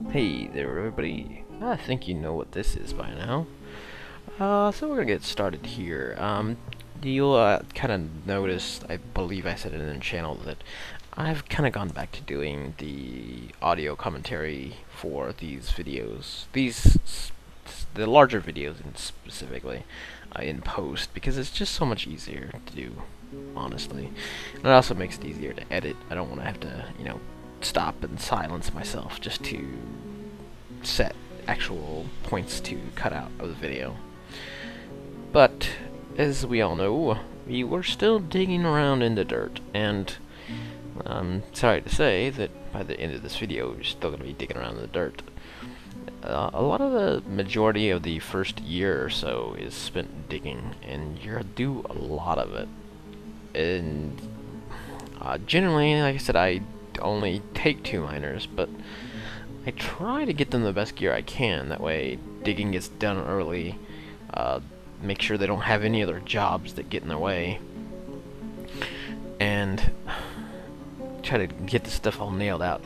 Hey there, everybody. I think you know what this is by now. So we're gonna get started here. You'll kind of notice, I believe I said it in the channel, that I've kind of gone back to doing the audio commentary for these videos. The larger videos specifically, in post, because it's just so much easier to do, honestly. And it also makes it easier to edit. I don't want to have to, stop and silence myself just to set actual points to cut out of the video. But as we all know, we were still digging around in the dirt, and I'm sorry to say that by the end of this video you're still going to be digging around in the dirt. A lot of the majority of the first year or so is spent digging, and you're do a lot of it. And generally, like I said, I only take 2 miners, but I try to get them the best gear I can. That way, digging gets done early. Make sure they don't have any other jobs that get in their way, and try to get the stuff all nailed out.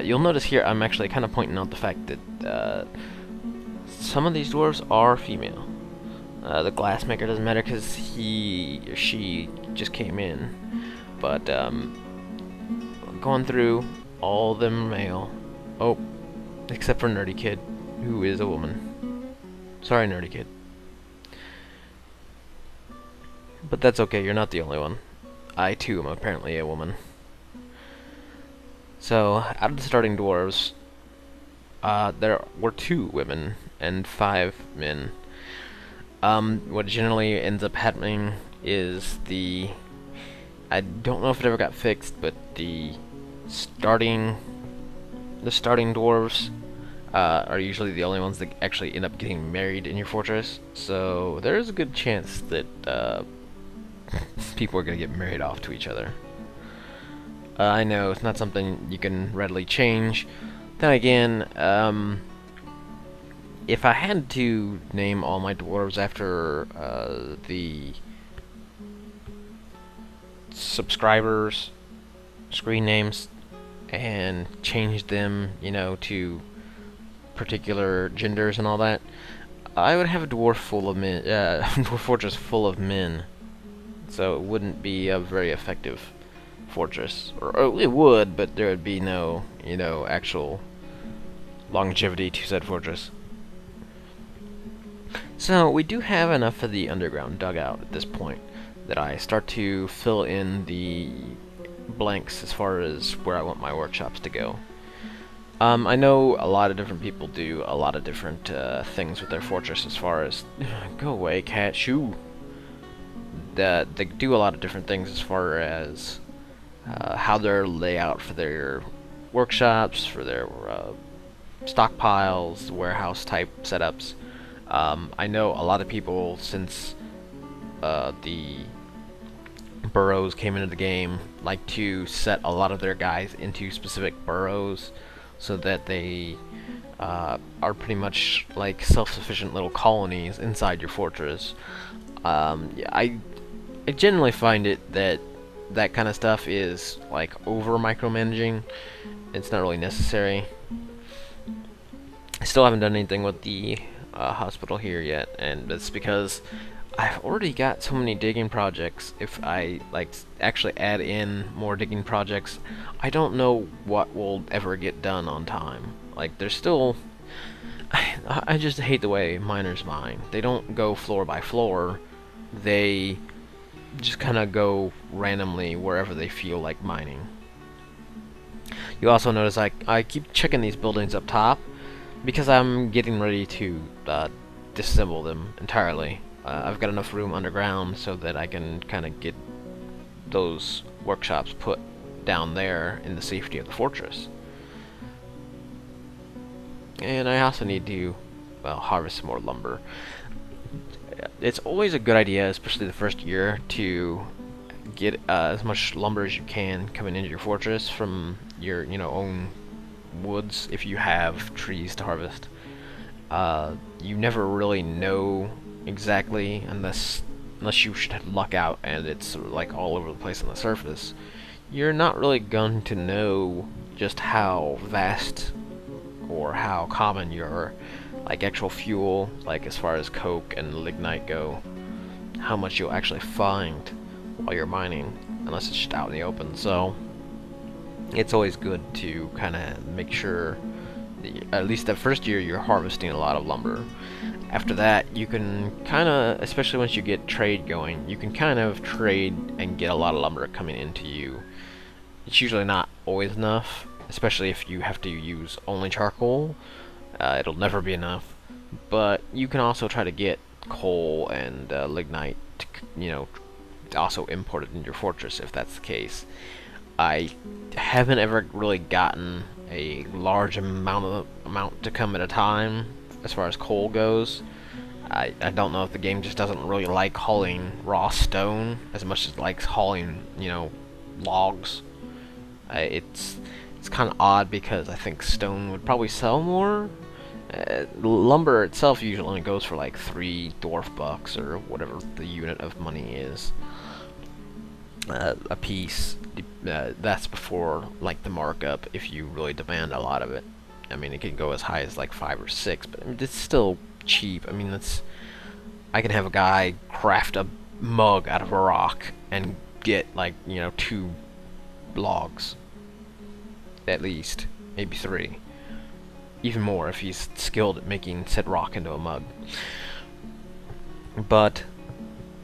You'll notice here I'm actually kind of pointing out the fact that some of these dwarves are female. The glassmaker doesn't matter because he or she just came in, but going through, all of them are male. Oh, except for Nerdy Kid, who is a woman. Sorry, Nerdy Kid. But that's okay, you're not the only one. I too am apparently a woman. So, out of the starting dwarves, there were 2 women and 5 men. What generally ends up happening is I don't know if it ever got fixed, but the starting dwarves are usually the only ones that actually end up getting married in your fortress. So there's a good chance that people are going to get married off to each other. I know it's not something you can readily change. Then again, if I had to name all my dwarves after the subscribers' screen names and change them, to particular genders and all that, I would have a dwarf full of men, dwarf fortress full of men. So it wouldn't be a very effective fortress, or it would, but there would be no, actual longevity to said fortress. So we do have enough of the underground dugout at this point that I start to fill in the blanks as far as where I want my workshops to go. I know a lot of different people do a lot of different things with their fortress as far as go away, cat, shoo. They do a lot of different things as far as how their layout for their workshops, for their stockpiles, warehouse type setups. I know a lot of people, since the burrows came into the game, like to set a lot of their guys into specific burrows so that they are pretty much like self-sufficient little colonies inside your fortress. Yeah, I generally find it that kind of stuff is like over micromanaging. It's not really necessary. I still haven't done anything with the hospital here yet, and that's because I've already got so many digging projects. If I actually add in more digging projects, I don't know what will ever get done on time. Like, there's still I just hate the way miners mine. They don't go floor by floor. They just kind of go randomly wherever they feel like mining. You also notice I keep checking these buildings up top because I'm getting ready to disassemble them entirely. I've got enough room underground so that I can kind of get those workshops put down there in the safety of the fortress. And I also need to, well, harvest some more lumber. It's always a good idea, especially the first year, to get as much lumber as you can coming into your fortress from your own woods if you have trees to harvest. You never really know exactly unless you should luck out and it's like all over the place on the surface. You're not really going to know just how vast or how common your like actual fuel, like as far as coke and lignite go, how much you'll actually find while you're mining, unless it's just out in the open. So it's always good to kind of make sure that at least the first year you're harvesting a lot of lumber. After that, you can kind of, especially once you get trade going, you can kind of trade and get a lot of lumber coming into you. It's usually not always enough, especially if you have to use only charcoal. It'll never be enough. But you can also try to get coal and lignite, also imported in your fortress if that's the case. I haven't ever really gotten a large amount to come at a time as far as coal goes. I don't know if the game just doesn't really like hauling raw stone as much as it likes hauling, logs. It's kind of odd because I think stone would probably sell more. Lumber itself usually only goes for like 3 dwarf bucks or whatever the unit of money is a piece. That's before like the markup if you really demand a lot of it. I mean, it can go as high as like 5 or 6, but I mean, it's still cheap. I mean, I can have a guy craft a mug out of a rock and get like 2 logs at least, maybe 3, even more if he's skilled at making said rock into a mug. But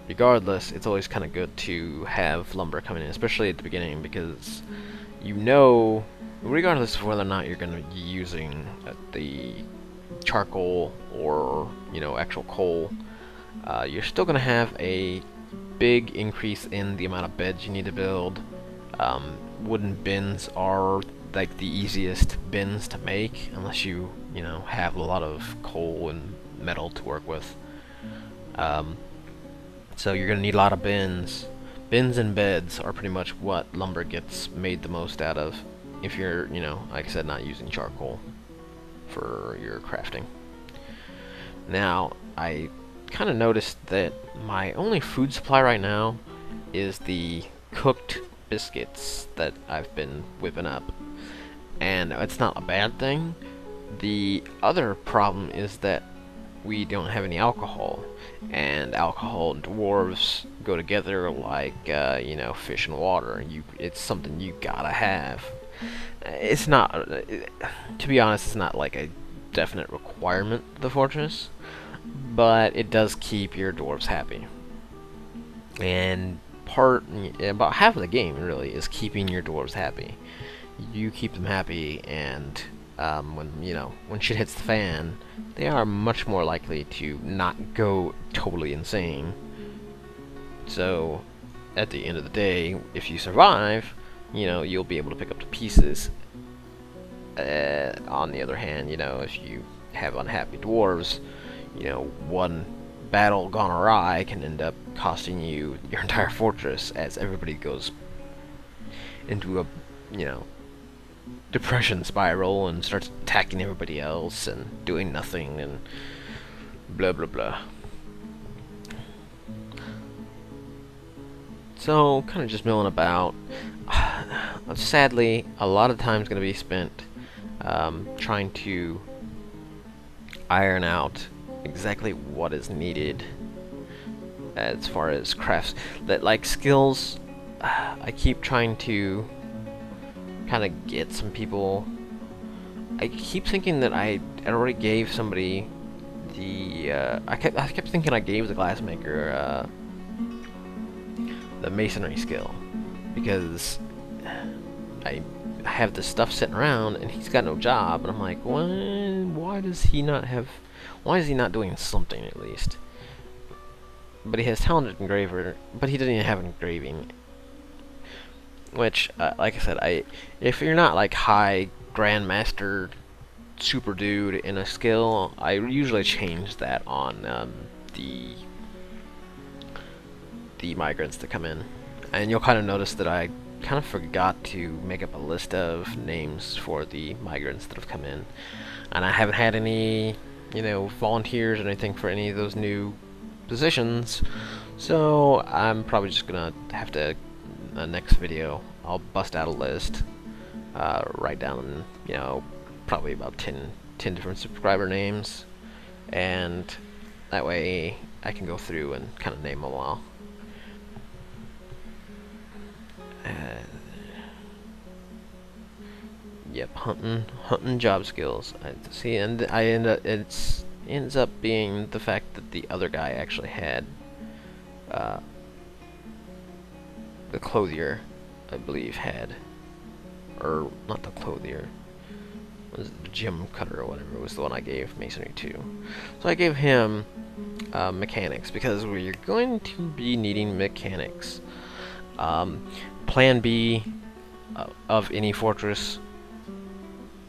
regardless, it's always kind of good to have lumber coming in, especially at the beginning, because regardless of whether or not you're going to be using the charcoal or actual coal, you're still going to have a big increase in the amount of beds you need to build. Wooden bins are like the easiest bins to make, unless you have a lot of coal and metal to work with. So you're gonna need a lot of bins. Bins and beds are pretty much what lumber gets made the most out of, if you're like I said, not using charcoal for your crafting. Now I kind of noticed that my only food supply right now is the cooked biscuits that I've been whipping up, and it's not a bad thing. The other problem is that we don't have any alcohol, and alcohol and dwarves go together like fish and water. It's something you gotta have. It's not, to be honest, it's not like a definite requirement of the fortress, but it does keep your dwarves happy. And about half of the game really is keeping your dwarves happy. You keep them happy, and when shit hits the fan, they are much more likely to not go totally insane. So at the end of the day, if you survive, you'll be able to pick up the pieces. On the other hand, if you have unhappy dwarves, one battle gone awry can end up costing you your entire fortress, as everybody goes into a depression spiral and starts attacking everybody else and doing nothing and blah blah blah. So kind of just milling about. Sadly, a lot of time's going to be spent trying to iron out exactly what is needed as far as crafts. That like skills, I keep trying to kind of get some people. I keep thinking that I already gave somebody the I kept thinking I gave the glassmaker the masonry skill, because I have this stuff sitting around and he's got no job, and I'm like, why is he not doing something at least? But he has talented engraver, but he doesn't even have engraving. Which, like I said, if you're not like high grandmaster super dude in a skill, I usually change that on the migrants that come in. And you'll kind of notice that I kind of forgot to make up a list of names for the migrants that have come in, and I haven't had any volunteers or anything for any of those new positions, so I'm probably just gonna have to, next video I'll bust out a list, write down probably about 10 different subscriber names, and that way I can go through and kind of name them all. Yep, hunting job skills. I see, and I ends up being the fact that the other guy actually had the clothier, I believe, had, or not the clothier, was it the gym cutter or whatever was the one I gave masonry to. So I gave him mechanics because we're going to be needing mechanics. Plan B of any fortress,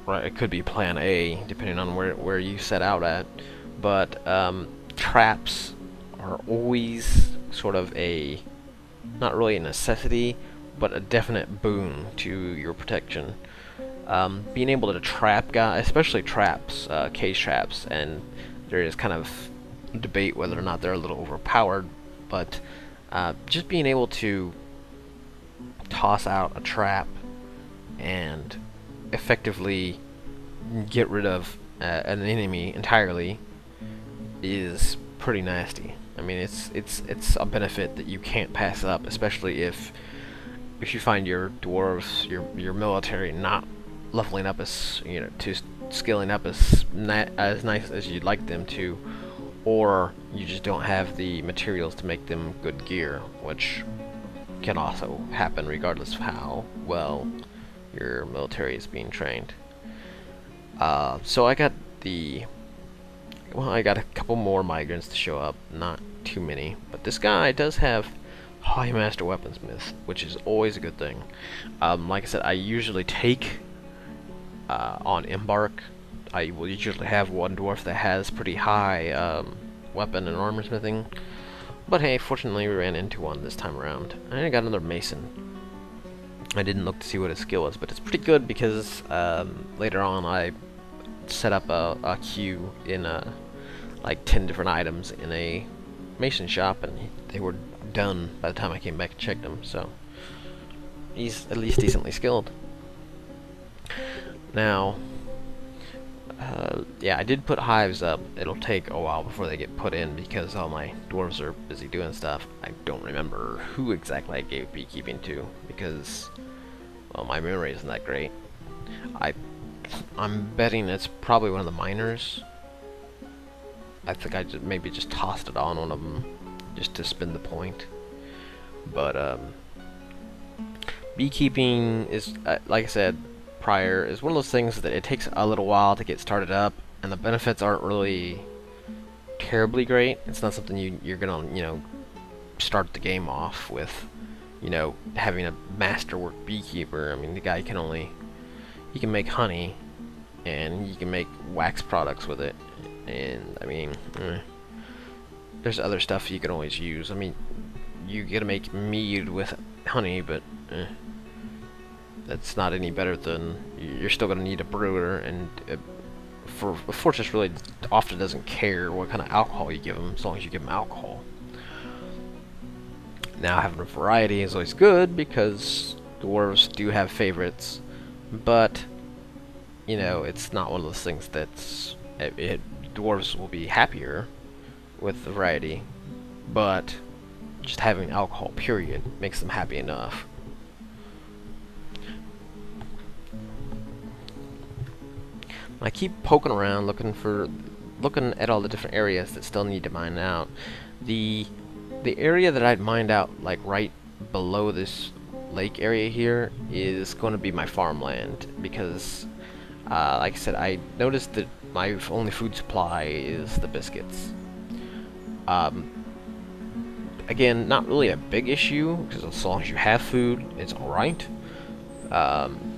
right? It could be Plan A depending on where you set out at, but traps are always sort of a, not really a necessity, but a definite boon to your protection. Being able to trap guys, especially traps, cage traps, and there is kind of debate whether or not they're a little overpowered, but just being able to toss out a trap and effectively get rid of an enemy entirely is pretty nasty. I mean, it's a benefit that you can't pass up, especially if you find your dwarves, your military not leveling up as, you know, to scaling up as nice as you'd like them to, or you just don't have the materials to make them good gear, which can also happen regardless of how well your military is being trained. So I got a couple more migrants to show up, not too many, but this guy does have High Master Weaponsmith, which is always a good thing. Like I said, I usually take on Embark, I will usually have one dwarf that has pretty high weapon and armor smithing, but hey, fortunately we ran into one this time around. And I got another mason. I didn't look to see what his skill was, but it's pretty good because later on I set up a queue in like 10 different items in a mason shop, and they were done by the time I came back and checked them, so he's at least decently skilled. Now, yeah, I did put hives up. It'll take a while before they get put in because all my dwarves are busy doing stuff. I don't remember who exactly I gave beekeeping to because, well, my memory isn't that great. I'm betting it's probably one of the miners. I think I maybe just tossed it on one of them just to spin the point. But beekeeping is, like I said prior, is one of those things that it takes a little while to get started up, and the benefits aren't really terribly great. It's not something you're gonna, you know, start the game off with, you know, having a masterwork beekeeper. I mean, the guy he can make honey, and you can make wax products with it, and I mean, there's other stuff you can always use. I mean, you gotta make mead with honey, but that's not any better than, you're still gonna need a brewer, and for a fortress really often doesn't care what kind of alcohol you give them, as long as you give them alcohol. Now, having a variety is always good because dwarves do have favorites, but you know, it's not one of those things that's dwarves will be happier with the variety, but just having alcohol period makes them happy enough. I keep poking around looking at all the different areas that still need to mine out. The area that I'd mined out, like right below this lake area here, is going to be my farmland because like I said, I noticed that my only food supply is the biscuits. Again, not really a big issue because as long as you have food, it's alright.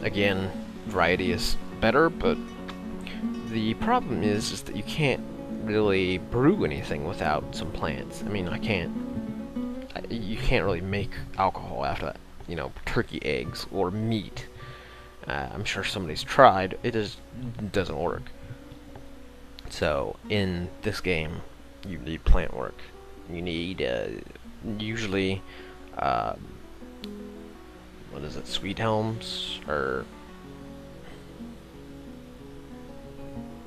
Again, variety is better, but the problem is that you can't really brew anything without some plants. I mean, you can't really make alcohol after that, you know, turkey eggs or meat. I'm sure somebody's tried. It just doesn't work. So in this game, you need plant work. You need usually what is it, sweet elms, or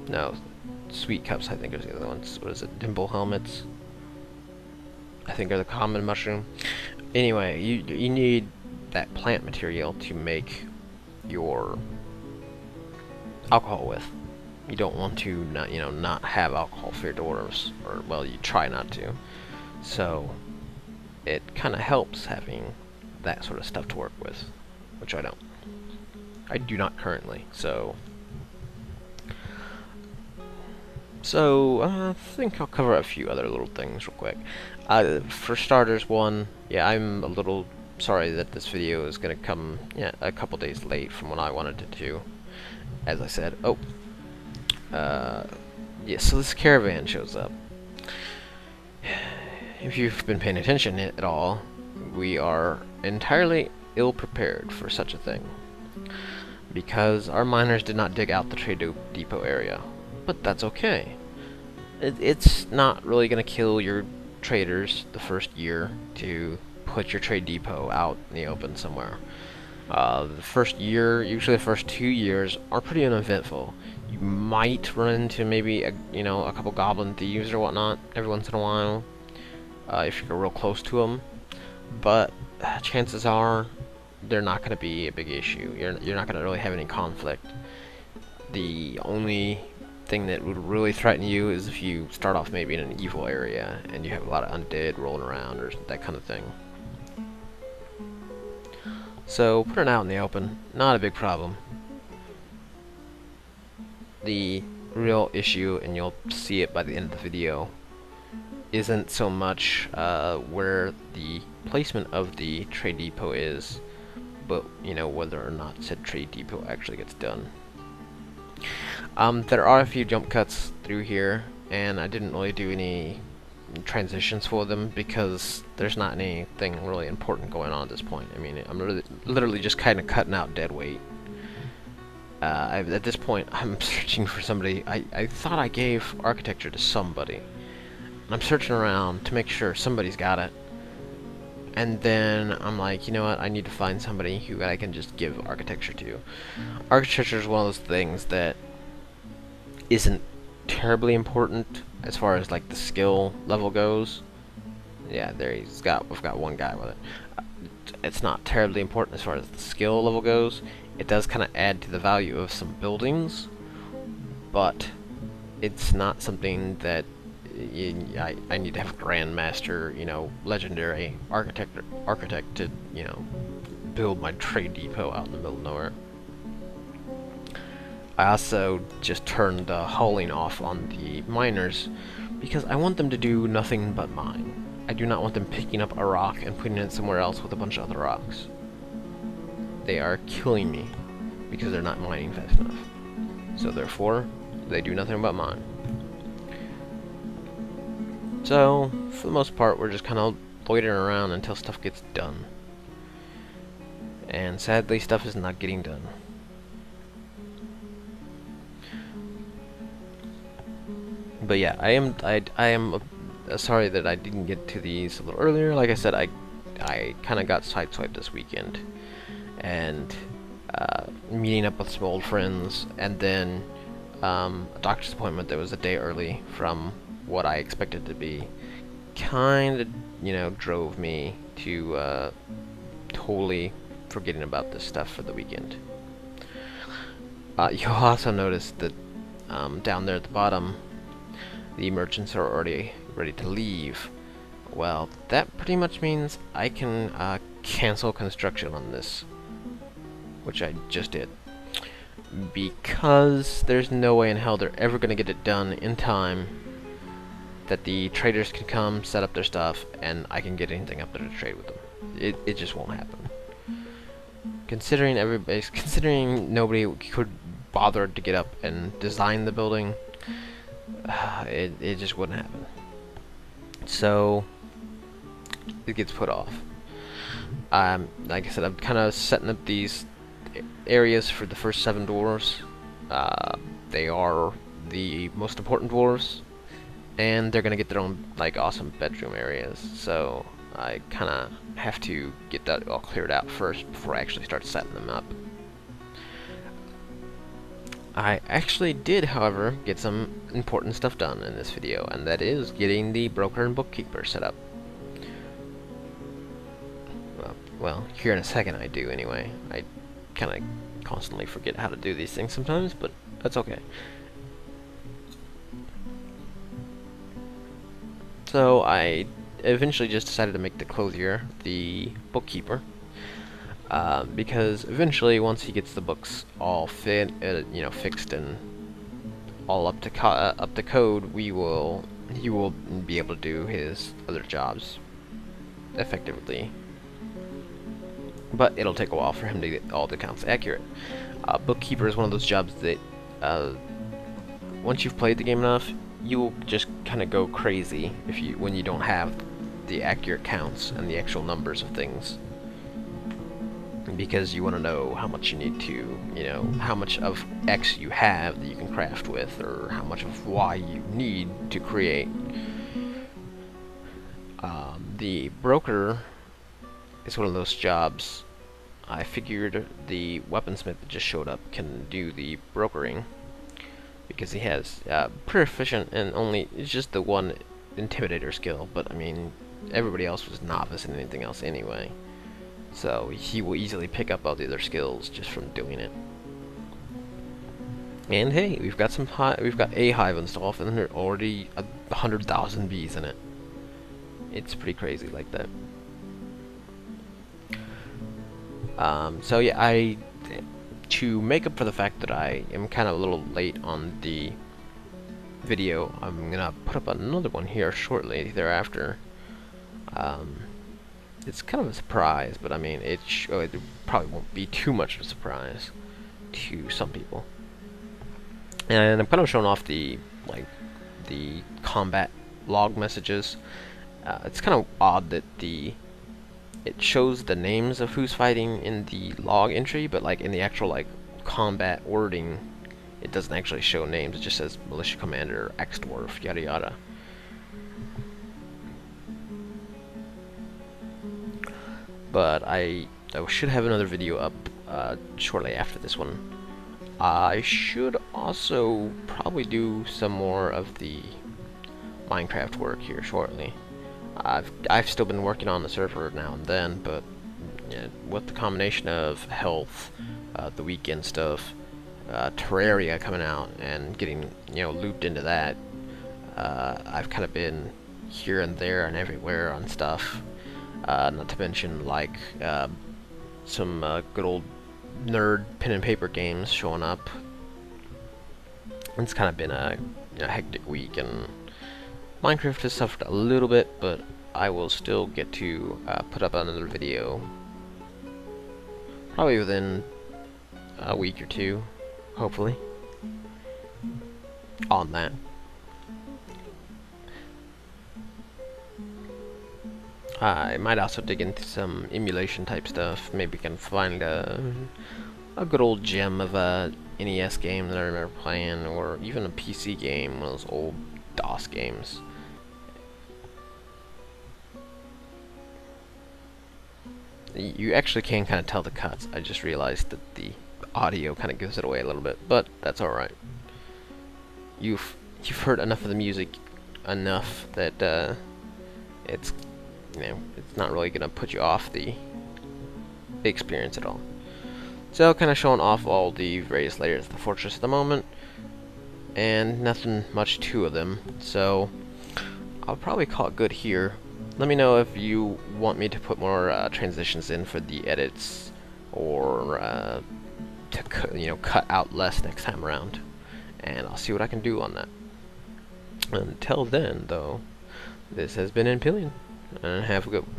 No, sweet cups I think are the other ones. What is it? Dimple helmets, I think, are the common mushroom. Anyway, you need that plant material to make your alcohol with. You don't want to not have alcohol for your dwarves, or well, you try not to. So it kind of helps having that sort of stuff to work with, which I don't. I do not currently. So I think I'll cover a few other little things real quick. For starters, I'm a little sorry that this video is gonna come a couple days late from when I wanted it to. As I said, so this caravan shows up. If you've been paying attention at all, we are entirely ill-prepared for such a thing, because our miners did not dig out the trade depot area. But that's okay. It's not really going to kill your traders the first year to put your trade depot out in the open somewhere. The first year, usually the first 2 years, are pretty uneventful. You might run into maybe a couple goblin thieves or whatnot every once in a while, if you're real close to them. But chances are they're not going to be a big issue. You're not going to really have any conflict. The only thing that would really threaten you is if you start off maybe in an evil area and you have a lot of undead rolling around or that kind of thing. So put it out in the open, not a big problem. The real issue, and you'll see it by the end of the video, isn't so much where the placement of the trade depot is, but whether or not said trade depot actually gets done. There are a few jump cuts through here, and I didn't really do any transitions for them because there's not anything really important going on at this point. I mean, I'm literally just kind of cutting out dead weight. At this point, I'm searching for somebody. I thought I gave architecture to somebody, and I'm searching around to make sure somebody's got it. And then I'm like, you know what, I need to find somebody who I can just give architecture to. Architecture is one of those things that isn't terribly important as far as like the skill level goes. Yeah, we've got one guy with it. It's not terribly important as far as the skill level goes. It does kind of add to the value of some buildings, but it's not something that I need to have a grandmaster, legendary architect to, build my trade depot out in the middle of nowhere. I also just turned the hauling off on the miners because I want them to do nothing but mine. I do not want them picking up a rock and putting it somewhere else with a bunch of other rocks. They are killing me because they're not mining fast enough. So therefore, they do nothing but mine. So, for the most part, we're just kind of loitering around until stuff gets done. And sadly, stuff is not getting done. But yeah, I am sorry that I didn't get to these a little earlier. Like I said, I kind of got sideswiped this weekend, and meeting up with some old friends, and then a doctor's appointment that was a day early from what I expected to be, kind of drove me to totally forgetting about this stuff for the weekend. You'll also notice that down there at the bottom, the merchants are already ready to leave. Well, that pretty much means I can cancel construction on this, which I just did, because there's no way in hell they're ever going to get it done in time that the traders can come, set up their stuff, and I can get anything up there to trade with them. It just won't happen. Considering nobody could bother to get up and design the building, it just wouldn't happen. So it gets put off. Like I said, I'm kind of setting up these areas for the first 7 dwarves. They are the most important dwarves, and they're gonna get their own awesome bedroom areas. So I kind of have to get that all cleared out first before I actually start setting them up. I actually did, however, get some important stuff done in this video, and that is getting the broker and bookkeeper set up. Well, here in a second I do anyway. I kind of constantly forget how to do these things sometimes, but that's okay. So I eventually just decided to make the clothier the bookkeeper, because eventually, once he gets the books all fixed and all up to code, he will be able to do his other jobs effectively. But it'll take a while for him to get all the accounts accurate. Bookkeeper is one of those jobs that once you've played the game enough, you will just kind of go crazy when you don't have the accurate counts and the actual numbers of things, because you want to know how much you need to, how much of X you have that you can craft with, or how much of Y you need to create. The broker is one of those jobs. I figured the weaponsmith that just showed up can do the brokering, because he has pretty efficient, and it's just the one intimidator skill, but I mean everybody else was novice in anything else anyway, so he will easily pick up all the other skills just from doing it. And hey, we've got a hive installed, and there are already 100,000 bees in it. It's pretty crazy like that. So yeah, to make up for the fact that I am kind of a little late on the video, I'm gonna put up another one here shortly thereafter. It's kind of a surprise, but I mean, it probably won't be too much of a surprise to some people. And I'm kind of showing off the combat log messages. It's kind of odd that it shows the names of who's fighting in the log entry, but like in the actual combat wording, it doesn't actually show names. It just says militia commander X Dwarf, yada yada. But I should have another video up shortly after this one. I should also probably do some more of the Minecraft work here shortly. I've still been working on the server now and then, but with the combination of health, the weekend stuff, Terraria coming out, and getting looped into that, I've kind of been here and there and everywhere on stuff. Not to mention some good old nerd pen and paper games showing up. It's kind of been a hectic week, and Minecraft has suffered a little bit, but I will still get to put up another video probably within a week or two, hopefully, on that. I might also dig into some emulation type stuff. Maybe can find a good old gem of a NES game that I remember playing, or even a PC game, one of those old DOS games. You actually can kind of tell the cuts. I just realized that the audio kind of gives it away a little bit, but that's alright. You've heard enough of the music enough that it's not really gonna put you off the experience at all. So kind of showing off all the various layers of the fortress at the moment, and nothing much to them, so I'll probably call it good here. Let me know if you want me to put more transitions in for the edits, or to cut out less next time around, and I'll see what I can do on that. Until then, though, this has been Impilion, and have a good one.